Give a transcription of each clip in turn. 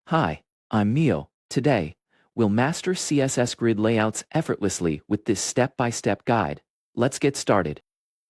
Hi, I'm Mio. Today, we'll master CSS Grid Layouts effortlessly with this step-by-step guide. Let's get started.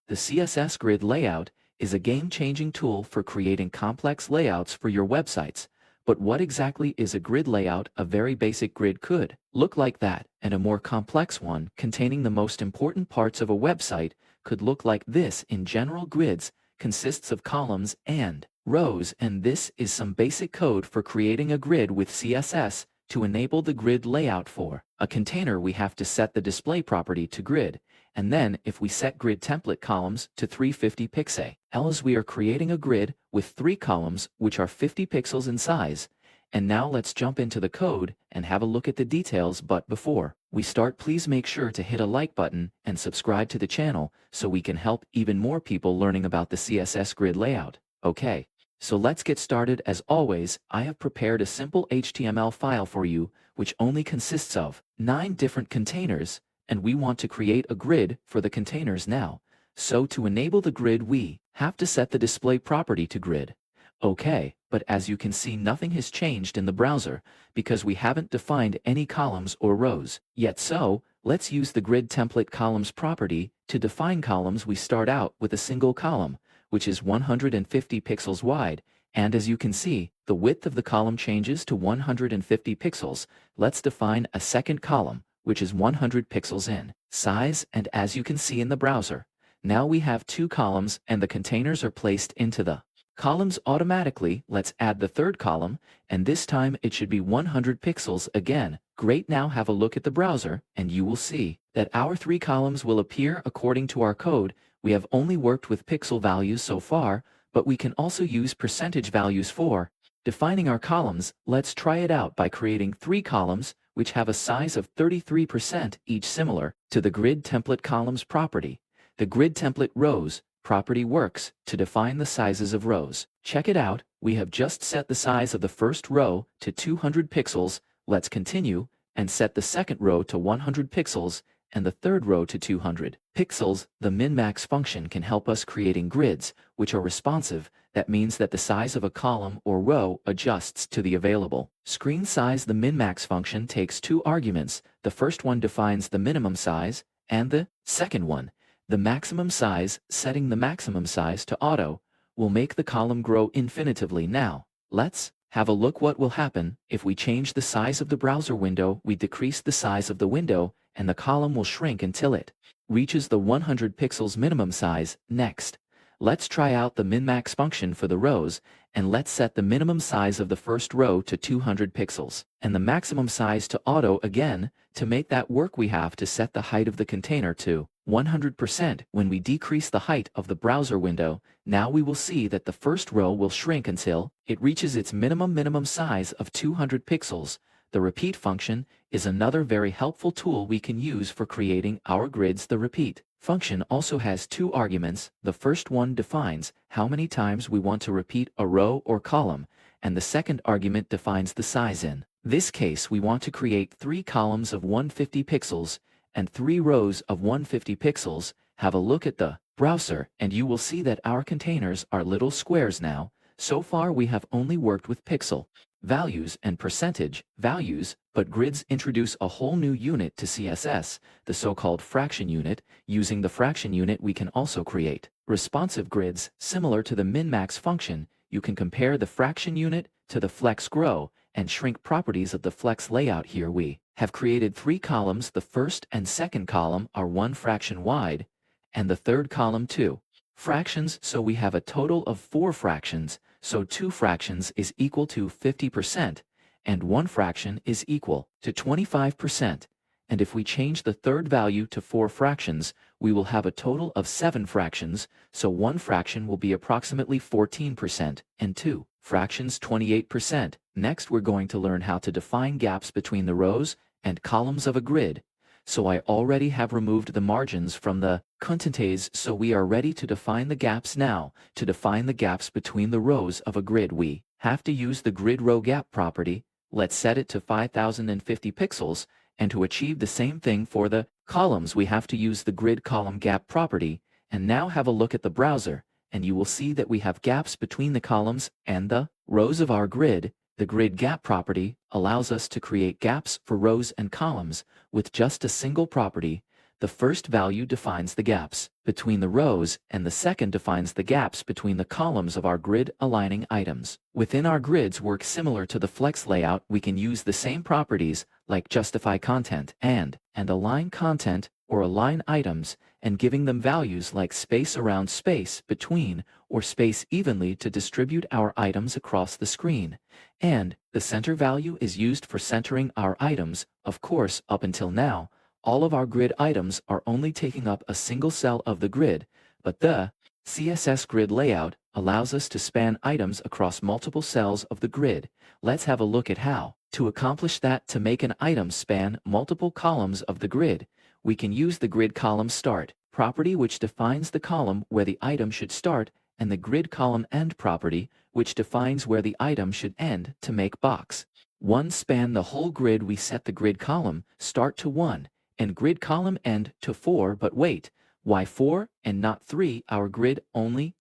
The CSS Grid Layout is a game-changing tool for creating complex layouts for your websites. But what exactly is a grid layout? A very basic grid could look like that, and a more complex one containing the most important parts of a website could look like this. In general, grids consists of columns and rows, and this is some basic code for creating a grid with CSS. To enable the grid layout for a container, we have to set the display property to grid, and then if we set grid template columns to 350 pixels, we are creating a grid with 3 columns which are 50 pixels in size. And now let's jump into the code and have a look at the details. But before we start, please make sure to hit a like button and subscribe to the channel so we can help even more people learning about the CSS grid layout. Okay, so let's get started. As always, I have prepared a simple HTML file for you which only consists of 9 different containers, and we want to create a grid for the containers now. So to enable the grid, we have to set the display property to grid. Okay, but as you can see, nothing has changed in the browser because we haven't defined any columns or rows yet. So let's use the grid template columns property to define columns. We start out with a single column, which is 150 pixels wide, and as you can see, the width of the column changes to 150 pixels. Let's define a second column, which is 100 pixels in size, and as you can see in the browser, now we have 2 columns and the containers are placed into the columns automatically. Let's add the third column, and this time it should be 100 pixels again. Great, now have a look at the browser and you will see that our 3 columns will appear according to our code. We have only worked with pixel values so far, but we can also use percentage values for defining our columns. Let's try it out by creating 3 columns which have a size of 33% each, similar to the grid template columns property. The grid template rows property works to define the sizes of rows. Check it out, we have just set the size of the first row to 200 pixels. Let's continue and set the second row to 100 pixels and the third row to 200 pixels. The min-max function can help us creating grids which are responsive. That means that the size of a column or row adjusts to the available screen size. The min-max function takes 2 arguments. The first one defines the minimum size, and the second one the maximum size. Setting the maximum size to auto will make the column grow infinitively. Now, let's have a look what will happen if we change the size of the browser window. We decrease the size of the window and the column will shrink until it reaches the 100 pixels minimum size. Next, let's try out the min-max function for the rows, and let's set the minimum size of the first row to 200 pixels and the maximum size to auto. Again, to make that work, we have to set the height of the container to 100%. When we decrease the height of the browser window, now we will see that the first row will shrink until it reaches its minimum size of 200 pixels. The repeat function is another very helpful tool we can use for creating our grids. The repeat function also has 2 arguments. The first one defines how many times we want to repeat a row or column, and the second argument defines the size. In this case, we want to create 3 columns of 150 pixels and 3 rows of 150 pixels. Have a look at the browser and you will see that our containers are little squares now. So far we have only worked with pixel values and percentage values, but grids introduce a whole new unit to CSS, the so-called fraction unit. Using the fraction unit, we can also create responsive grids. Similar to the min-max function, you can compare the fraction unit to the flex grow and shrink properties of the flex layout. Here we have created 3 columns. The first and second column are 1 fraction wide, and the third column 2 fractions, so we have a total of 4 fractions. So 2 fractions is equal to 50%, and 1 fraction is equal to 25%. And if we change the third value to 4 fractions, we will have a total of 7 fractions, so 1 fraction will be approximately 14%, and 2 fractions 28%. Next, we're going to learn how to define gaps between the rows and columns of a grid. So I already have removed the margins from the contents, so we are ready to define the gaps now. To define the gaps between the rows of a grid, we have to use the grid row gap property. Let's set it to 5050 pixels, and to achieve the same thing for the columns, we have to use the grid column gap property. And now have a look at the browser and you will see that we have gaps between the columns and the rows of our grid. The grid gap property allows us to create gaps for rows and columns with just a single property. The first value defines the gaps between the rows and the second defines the gaps between the columns of our grid aligning items. Within our grids work similar to the flex layout, we can use the same properties like justify content and align content or align items, and giving them values like space around space between or space evenly to distribute our items across the screen. And the center value is used for centering our items. Of course, up until now, all of our grid items are only taking up a single cell of the grid, but the CSS Grid Layout allows us to span items across multiple cells of the grid. Let's have a look at how. To accomplish that, to make an item span multiple columns of the grid, we can use the grid column start property, which defines the column where the item should start, and the grid column end property, which defines where the item should end, to make box 1 span the whole grid. We set the grid column start to 1 and grid column end to 4, but wait, why 4 and not 3? Our grid only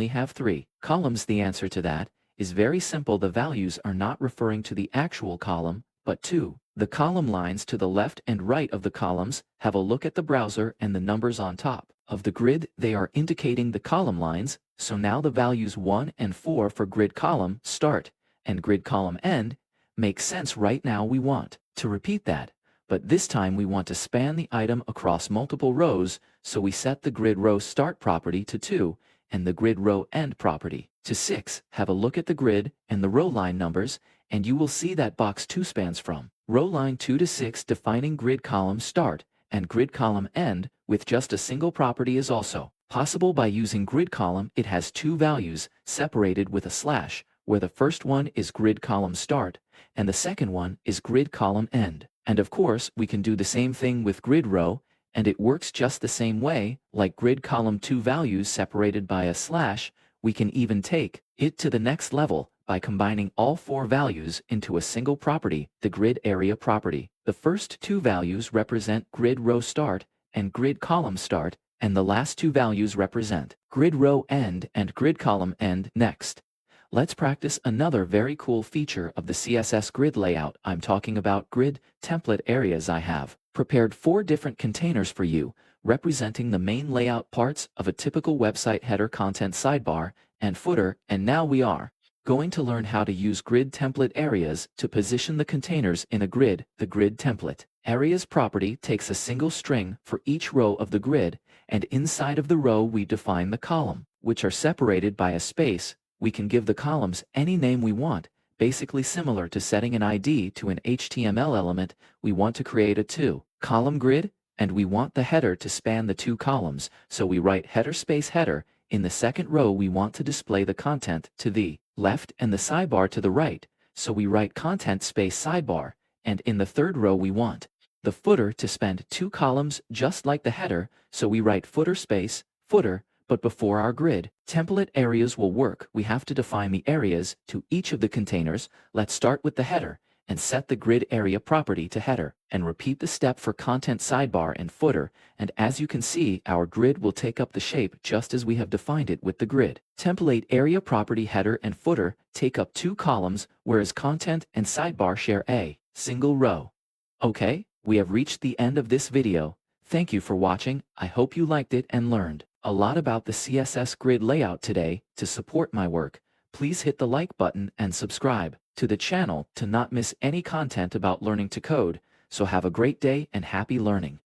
have 3 columns. The answer to that is very simple. The values are not referring to the actual column, but to the column lines to the left and right of the columns. Have a look at the browser and the numbers on top of the grid. They are indicating the column lines. So now the values 1 and 4 for grid column start and grid column end make sense. Right now we want to repeat that, but this time we want to span the item across multiple rows, so we set the grid row start property to 2 and the grid row end property to 6. Have a look at the grid and the row line numbers, and you will see that box 2 spans from row line 2 to 6, defining grid column start and grid column end with just a single property is also possible by using grid column. It has 2 values separated with a slash, where the first one is grid column start and the second one is grid column end. And of course, we can do the same thing with grid row, and it works just the same way. Like grid column 2 values separated by a slash, we can even take it to the next level by combining all 4 values into a single property, the grid area property. The first 2 values represent grid row start and grid column start, and the last 2 values represent grid row end and grid column end. Next, let's practice another very cool feature of the CSS Grid Layout. I'm talking about grid template areas. I have prepared 4 different containers for you, representing the main layout parts of a typical website: header, content, sidebar, and footer. And now we are going to learn how to use grid template areas to position the containers in a grid. The grid template areas property takes a single string for each row of the grid, and inside of the row we define the column, which are separated by a space. We can give the columns any name we want, basically similar to setting an ID to an HTML element. We want to create a 2-column grid, and we want the header to span the 2 columns, so we write header space header. In the second row we want to display the content to the left and the sidebar to the right, so we write content space sidebar. And in the third row we want the footer to span 2 columns just like the header, so we write footer space footer. But before our grid template areas will work, we have to define the areas to each of the containers. Let's start with the header and set the grid area property to header, and repeat the step for content sidebar and footer. And as you can see, our grid will take up the shape just as we have defined it with the grid template area property. Header and footer take up 2 columns, whereas content and sidebar share a single row. Okay, we have reached the end of this video. Thank you for watching. I hope you liked it and learned a lot about the CSS Grid Layout today. To support my work, please hit the like button and subscribe to the channel to not miss any content about learning to code. So have a great day and happy learning.